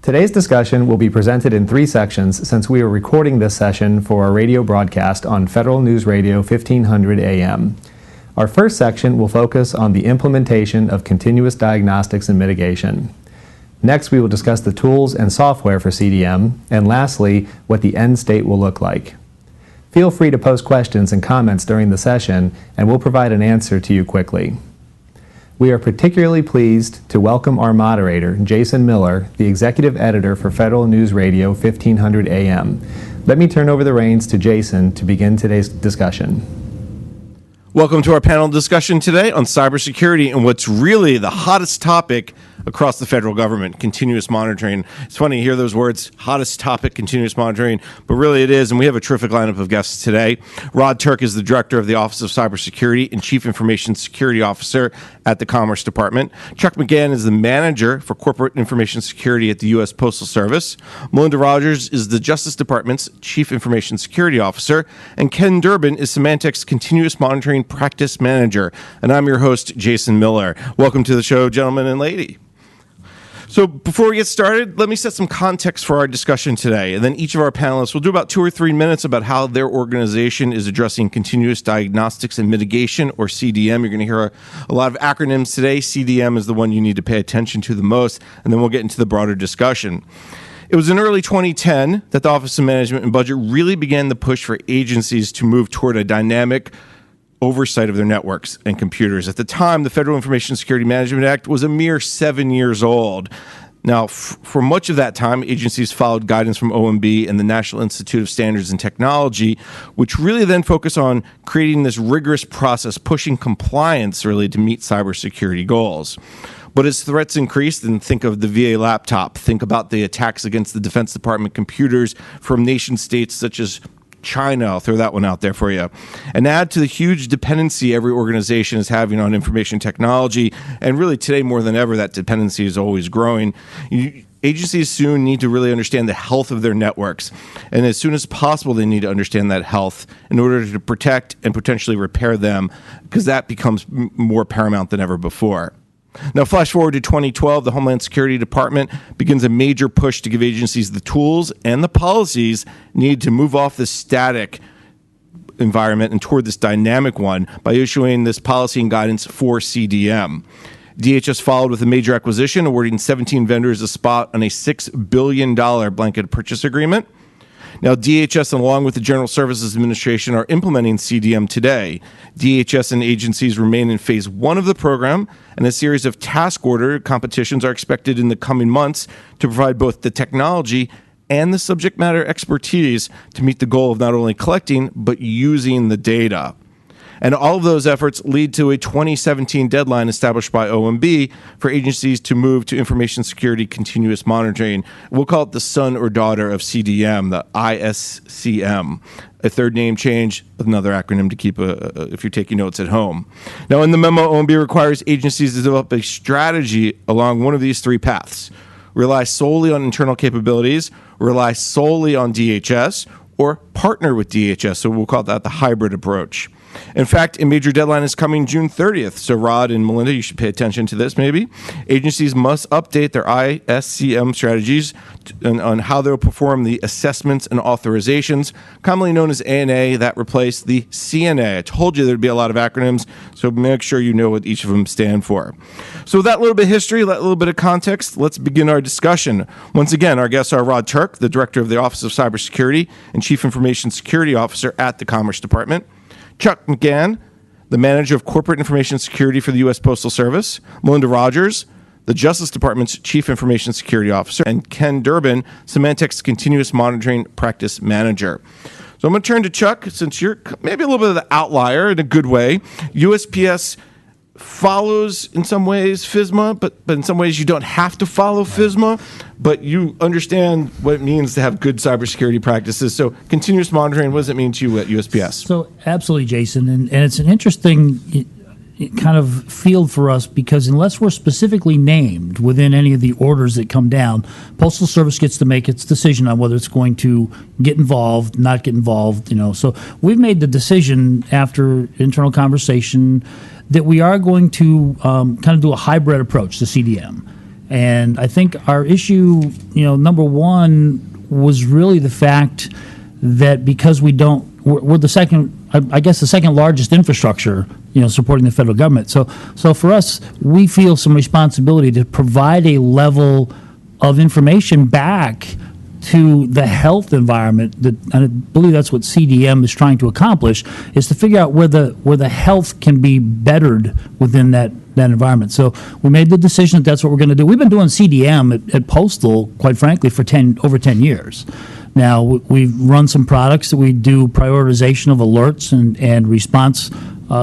Today's discussion will be presented in three sections since we are recording this session for our radio broadcast on Federal News Radio 1500 AM. Our first section will focus on the implementation of continuous diagnostics and mitigation. Next, we will discuss the tools and software for CDM, and lastly, what the end state will look like. Feel free to post questions and comments during the session, and we'll provide an answer to you quickly. We are particularly pleased to welcome our moderator, Jason Miller, the Executive Editor for Federal News Radio 1500 AM. Let me turn over the reins to Jason to begin today's discussion. Welcome to our panel discussion today on cybersecurity and what's really the hottest topic across the federal government, continuous monitoring. It's funny to hear those words, hottest topic, continuous monitoring, but really it is, and we have a terrific lineup of guests today. Rod Turk is the Director of the Office of Cybersecurity and Chief Information Security Officer at the Commerce Department. Chuck McGann is the Manager for Corporate Information Security at the U.S. Postal Service. Melinda Rogers is the Justice Department's Chief Information Security Officer. And Ken Durbin is Symantec's Continuous Monitoring Practice Manager. And I'm your host, Jason Miller. Welcome to the show, gentlemen and lady. So before we get started, let me set some context for our discussion today. And then each of our panelists will do about 2 or 3 minutes about how their organization is addressing continuous diagnostics and mitigation, or CDM. You're going to hear a lot of acronyms today. CDM is the one you need to pay attention to the most. And then we'll get into the broader discussion. It was in early 2010 that the Office of Management and Budget really began the push for agencies to move toward a dynamic oversight of their networks and computers. At the time, the Federal Information Security Management Act was a mere 7 years old. Now, for much of that time, agencies followed guidance from OMB and the National Institute of Standards and Technology, which really then focus on creating this rigorous process, pushing compliance really to meet cybersecurity goals. But as threats increased, and think of the VA laptop, think about the attacks against the Defense Department computers from nation states such as China, I'll throw that one out there for you. And add to the huge dependency every organization is having on information technology, and really today more than ever, that dependency is always growing. Agencies soon need to really understand the health of their networks. And as soon as possible, they need to understand that health in order to protect and potentially repair them, because that becomes more paramount than ever before. Now, flash forward to 2012, the Homeland Security Department begins a major push to give agencies the tools and the policies needed to move off this static environment and toward this dynamic one by issuing this policy and guidance for CDM. DHS followed with a major acquisition, awarding 17 vendors a spot on a $6 billion blanket purchase agreement. Now, DHS, along with the General Services Administration, are implementing CDM today. DHS and agencies remain in phase 1 of the program, and a series of task order competitions are expected in the coming months to provide both the technology and the subject matter expertise to meet the goal of not only collecting, but using the data. And all of those efforts lead to a 2017 deadline established by OMB for agencies to move to information security continuous monitoring. We'll call it the son or daughter of CDM, the ISCM. A third name change, another acronym to keep if you're taking notes at home. Now, in the memo, OMB requires agencies to develop a strategy along one of these three paths: rely solely on internal capabilities, rely solely on DHS, or partner with DHS. So we'll call that the hybrid approach. In fact, a major deadline is coming June 30th. So Rod and Melinda, you should pay attention to this maybe. Agencies must update their ISCM strategies on how they'll perform the assessments and authorizations, commonly known as ANA, that replaced the CNA. I told you there'd be a lot of acronyms, so make sure you know what each of them stand for. So with that little bit of history, that little bit of context, let's begin our discussion. Once again, our guests are Rod Turk, the Director of the Office of Cybersecurity and Chief Information Security Officer at the Commerce Department; Chuck McGann, the Manager of Corporate Information Security for the U.S. Postal Service; Melinda Rogers, the Justice Department's Chief Information Security Officer; and Ken Durbin, Symantec's Continuous Monitoring Practice Manager. So I'm going to turn to Chuck, since you're maybe a little bit of the outlier in a good way. USPS follows, in some ways, FISMA, but in some ways you don't have to follow FISMA, but you understand what it means to have good cybersecurity practices. So continuous monitoring, what does it mean to you at USPS? So absolutely, Jason, and it's an interesting kind of field for us, because unless we're specifically named within any of the orders that come down, Postal Service gets to make its decision on whether it's going to get involved, not get involved. So we've made the decision after internal conversation that we are going to kind of do a hybrid approach to CDM. And I think our issue, number one was really the fact that because we're the second, I guess the second largest infrastructure, supporting the federal government. So for us, we feel some responsibility to provide a level of information back to the health environment, and I believe that's what CDM is trying to accomplish, is to figure out where the health can be bettered within that environment. So we made the decision that that's what we're going to do. We've been doing CDM at Postal, quite frankly, for over 10 years. Now, we've run some products that we do prioritization of alerts and response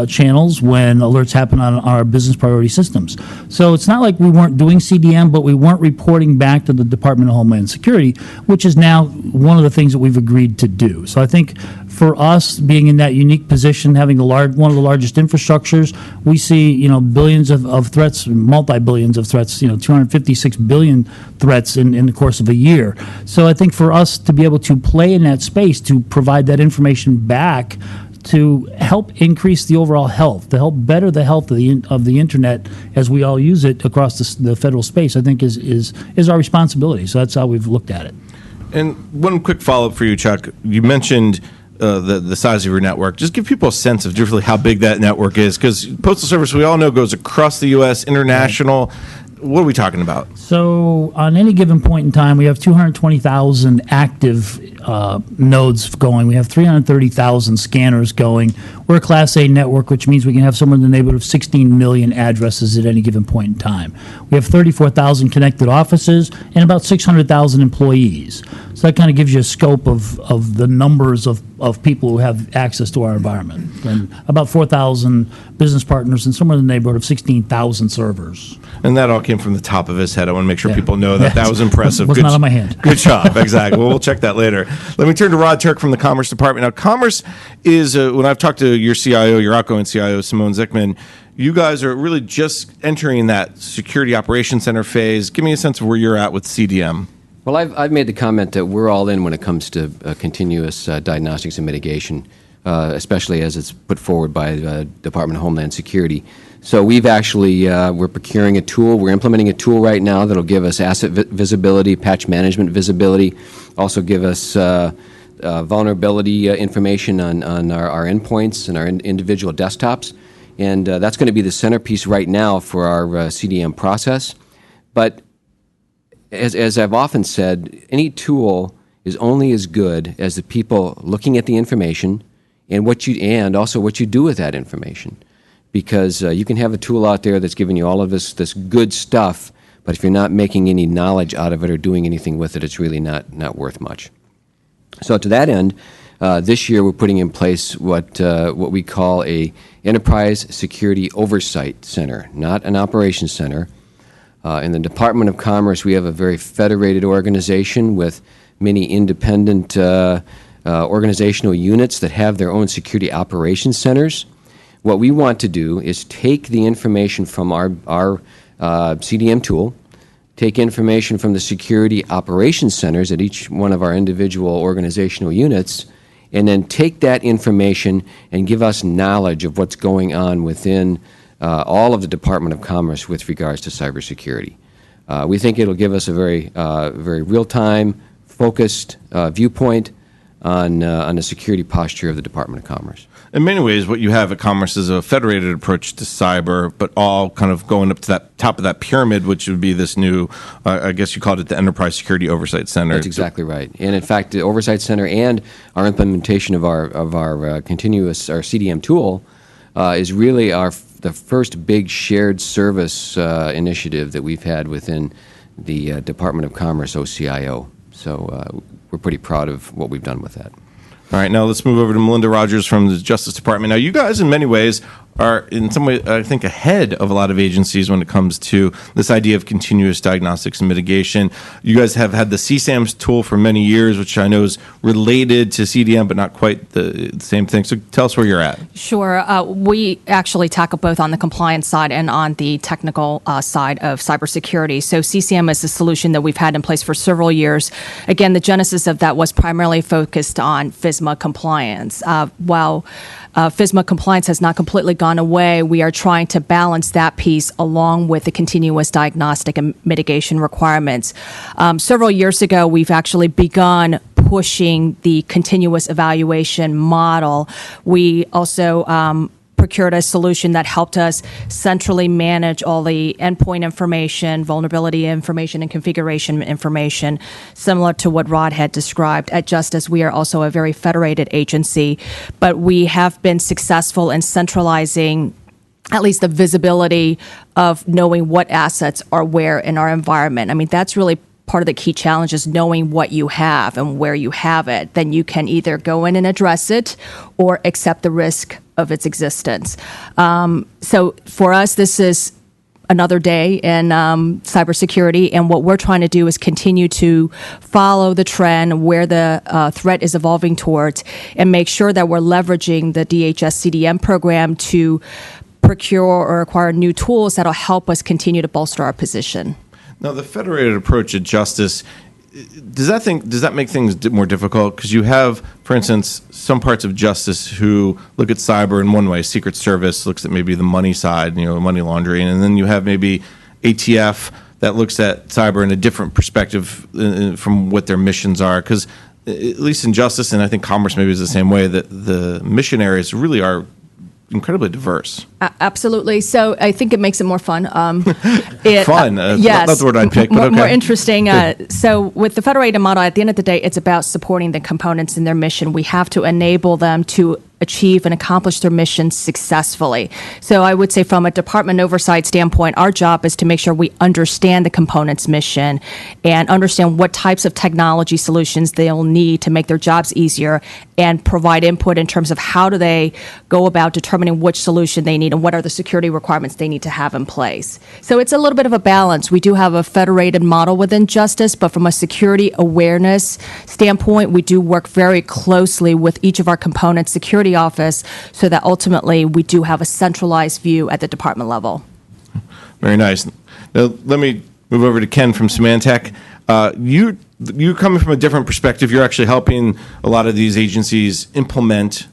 channels when alerts happen on our business priority systems. So it's not like we weren't doing CDM, but we weren't reporting back to the Department of Homeland Security, which is now one of the things that we've agreed to do. So I think for us, being in that unique position, having one of the largest infrastructures, we see billions of threats, multi-billions of threats, 256 billion threats in the course of a year. So I think for us to be able to play in that space, to provide that information back, to help increase the overall health, to help better the health of the internet as we all use it across the federal space, I think is our responsibility. So that's how we've looked at it. And one quick follow-up for you, Chuck. You mentioned the size of your network. Just give people a sense of really how big that network is, because Postal Service, we all know, goes across the U.S., international. Right. What are we talking about? So on any given point in time, we have 220,000 active nodes going. We have 330,000 scanners going. We're a Class A network, which means we can have somewhere in the neighborhood of 16 million addresses at any given point in time. We have 34,000 connected offices and about 600,000 employees. So that kind of gives you a scope of the numbers of people who have access to our environment. And about 4,000 business partners and somewhere in the neighborhood of 16,000 servers. And that all came from the top of his head. I want to make sure people know that. That was impressive. Was not on my hand. Good job. Exactly. Well, we'll check that later. Let me turn to Rod Turk from the Commerce Department. Now, Commerce is, when I've talked to your CIO, your outgoing CIO, Simone Zickman, you guys are really just entering that security operations center phase. Give me a sense of where you're at with CDM. Well, I've made the comment that we're all in when it comes to continuous diagnostics and mitigation, especially as it's put forward by the Department of Homeland Security. So we've actually, we're procuring a tool. We're implementing a tool right now that'll give us asset visibility, patch management visibility, also give us vulnerability information on our endpoints and our individual desktops. And that's going to be the centerpiece right now for our CDM process. But as I've often said, any tool is only as good as the people looking at the information and also what you do with that information. Because you can have a tool out there that's giving you all of this good stuff, but if you're not making any knowledge out of it or doing anything with it, it's really not worth much. So to that end, this year we're putting in place what we call a Enterprise Security Oversight Center, not an operations center. In the Department of Commerce, we have a very federated organization with many independent organizational units that have their own security operations centers. What we want to do is take the information from our CDM tool, take information from the security operations centers at each one of our individual organizational units, and then take that information and give us knowledge of what's going on within all of the Department of Commerce with regards to cybersecurity. We think it'll give us a very real-time, focused viewpoint on the security posture of the Department of Commerce. In many ways, what you have at Commerce is a federated approach to cyber, but all kind of going up to that top of that pyramid, which would be this new, I guess you called it the Enterprise Security Oversight Center. That's exactly right. And in fact, the Oversight Center and our implementation of our continuous, our CDM tool is really the first big shared service initiative that we've had within the Department of Commerce OCIO. So we're pretty proud of what we've done with that. All right, now let's move over to Melinda Rogers from the Justice Department. Now, you guys, in many ways, are in some way, I think, ahead of a lot of agencies when it comes to this idea of continuous diagnostics and mitigation. You guys have had the CSAMS tool for many years, which I know is related to CDM, but not quite the same thing. So tell us where you're at. Sure. We actually tackle both on the compliance side and on the technical side of cybersecurity. So CSAM is a solution that we've had in place for several years. Again, the genesis of that was primarily focused on FISMA compliance. While FISMA compliance has not completely gone gone away, we are trying to balance that piece along with the continuous diagnostic and mitigation requirements. Several years ago, we've actually begun pushing the continuous evaluation model. We also procured a solution that helped us centrally manage all the endpoint information, vulnerability information, and configuration information, similar to what Rod had described. At Justice, we are also a very federated agency, but we have been successful in centralizing at least the visibility of knowing what assets are where in our environment. I mean, that's really part of the key challenge, is knowing what you have and where you have it. Then you can either go in and address it or accept the risk of its existence. So for us, this is another day in cybersecurity, and what we're trying to do is continue to follow the trend where the threat is evolving towards, and make sure that we're leveraging the DHS CDM program to procure or acquire new tools that'll help us continue to bolster our position. Now, the federated approach at Justice, does that make things more difficult? Because you have, for instance, some parts of Justice who look at cyber in one way. Secret Service looks at maybe the money side, money laundering, and then you have maybe ATF that looks at cyber in a different perspective from what their missions are. Because at least in Justice, and I think Commerce maybe is the same way, that the mission areas really are incredibly diverse. Absolutely. So I think it makes it more fun. Fun? Yes. Not the word I'd pick, but okay. More interesting. So with the federated model, at the end of the day, it's about supporting the components in their mission. We have to enable them to achieve and accomplish their mission successfully. So I would say from a department oversight standpoint, our job is to make sure we understand the component's mission and understand what types of technology solutions they'll need to make their jobs easier, and provide input in terms of how do they go about determining which solution they need and what are the security requirements they need to have in place. So it's a little bit of a balance. We do have a federated model within Justice, but from a security awareness standpoint, we do work very closely with each of our components' security office, so that ultimately we do have a centralized view at the department level. Very nice. Now, let me move over to Ken from Symantec. You're coming from a different perspective. You're actually helping a lot of these agencies implement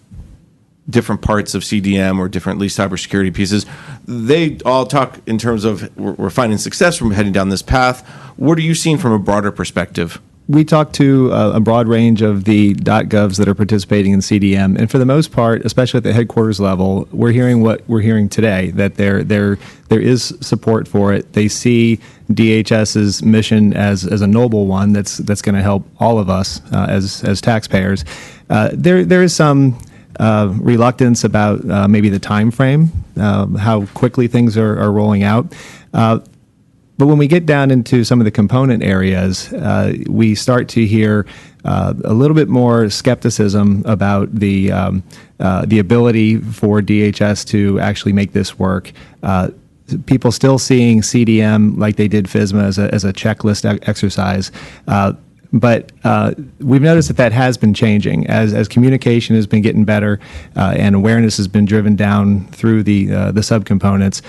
different parts of CDM or different, at least, cybersecurity pieces. They all talk in terms of we're finding success from heading down this path. What are you seeing from a broader perspective? We talk to a broad range of the .govs that are participating in CDM, and for the most part, especially at the headquarters level, we're hearing what we're hearing today, that there is support for it. They see DHS's mission as a noble one that's going to help all of us as taxpayers. There is some reluctance about maybe the time frame, how quickly things are rolling out. But when we get down into some of the component areas, we start to hear a little bit more skepticism about the ability for DHS to actually make this work. People still seeing CDM like they did FSMA as a checklist exercise. But we've noticed that has been changing as communication has been getting better and awareness has been driven down through the subcomponents.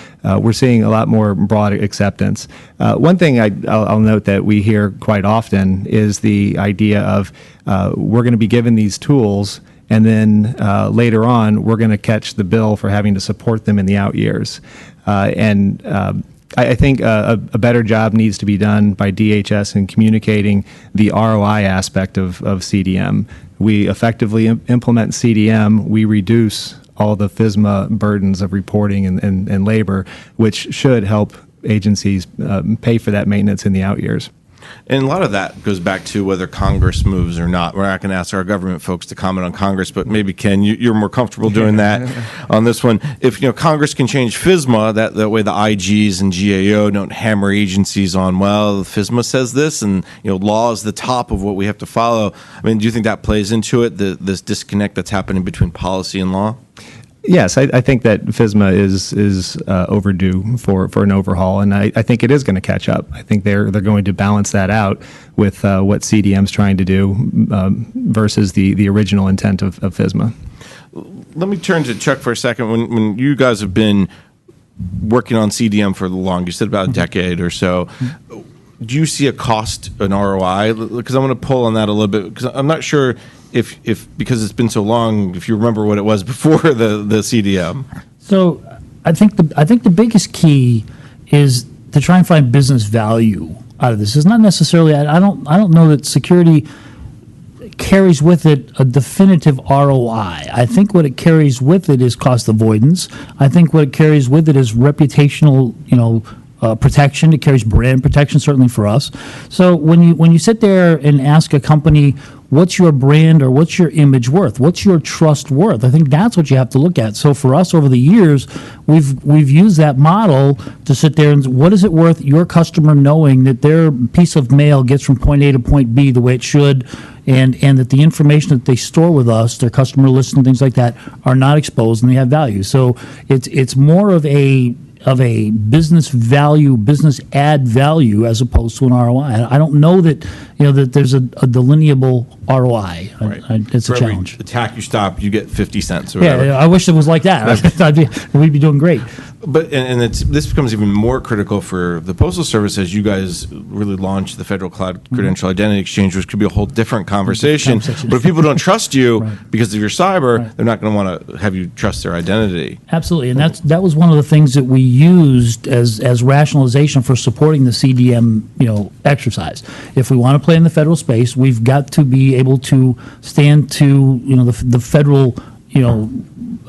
We're seeing a lot more broad acceptance. One thing I'll note that we hear quite often is the idea of we're going to be given these tools, and then later on we're going to catch the bill for having to support them in the out years. I think a better job needs to be done by DHS in communicating the ROI aspect of CDM. We effectively implement CDM, we reduce all the FSMA burdens of reporting and labor, which should help agencies pay for that maintenance in the out years. And a lot of that goes back to whether Congress moves or not. We're not going to ask our government folks to comment on Congress, but maybe, Ken, you're more comfortable doing that on this one. If Congress can change FSMA, that way the IGs and GAO don't hammer agencies on, well, FSMA says this, and law is the top of what we have to follow. I mean, do you think that plays into it, this disconnect that's happening between policy and law? Yes, I think that FSMA is overdue for an overhaul, and I think it is going to catch up. I think they're going to balance that out with what CDM's trying to do versus the original intent of FSMA. Let me turn to Chuck for a second. When you guys have been working on CDM for long, you said about a decade or so, do you see a cost, an ROI? Because I want to pull on that a little bit, because I'm not sure if because it's been so long, if you remember what it was before the CDM. So I think the biggest key is to try and find business value out of this. It's not necessarily. I don't know that security carries with it a definitive ROI. I think what it carries with it is cost avoidance. I think what it carries with it is reputational, protection. It carries brand protection, certainly for us. So when you sit there and ask a company, what's your brand or what's your image worth? What's your trust worth? I think that's what you have to look at. So for us over the years, we've used that model to sit there and what is it worth your customer knowing that their piece of mail gets from point A to point B the way it should, and that the information that they store with us, their customer lists and things like that, are not exposed and they have value. So it's more of a business value, business add value, as opposed to an ROI. I don't know that that there's a delineable ROI. Right. It's For a every challenge. attack you stop, you get 50 cents or whatever. Yeah, I wish it was like that. We'd be doing great. But this becomes even more critical for the Postal Service as you guys really launch the Federal Cloud Credential Identity Exchange, which could be a whole different conversation. But if people don't trust you Right. because of your cyber, Right. they're not going to want to have you trust their identity. Absolutely, and that was one of the things that we used as rationalization for supporting the CDM exercise. If we want to play in the federal space, we've got to be able to stand to the federal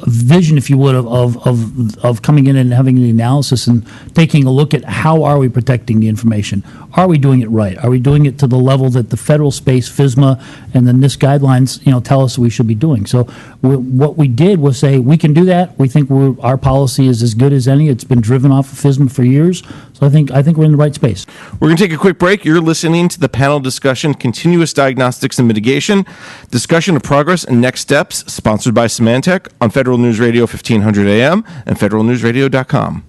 vision, if you would, of coming in and having the analysis and taking a look at how are we protecting the information. Are we doing it right? Are we doing it to the level that the federal space, FISMA, and the NIST guidelines, tell us we should be doing? So what we did was say we can do that. We think our policy is as good as any. It's been driven off of FISMA for years. So I think we're in the right space. We're going to take a quick break. You're listening to the panel discussion, Continuous Diagnostics and Mitigation, discussion of progress and next steps, sponsored by Symantec on Federal News Radio 1500 AM and federalnewsradio.com.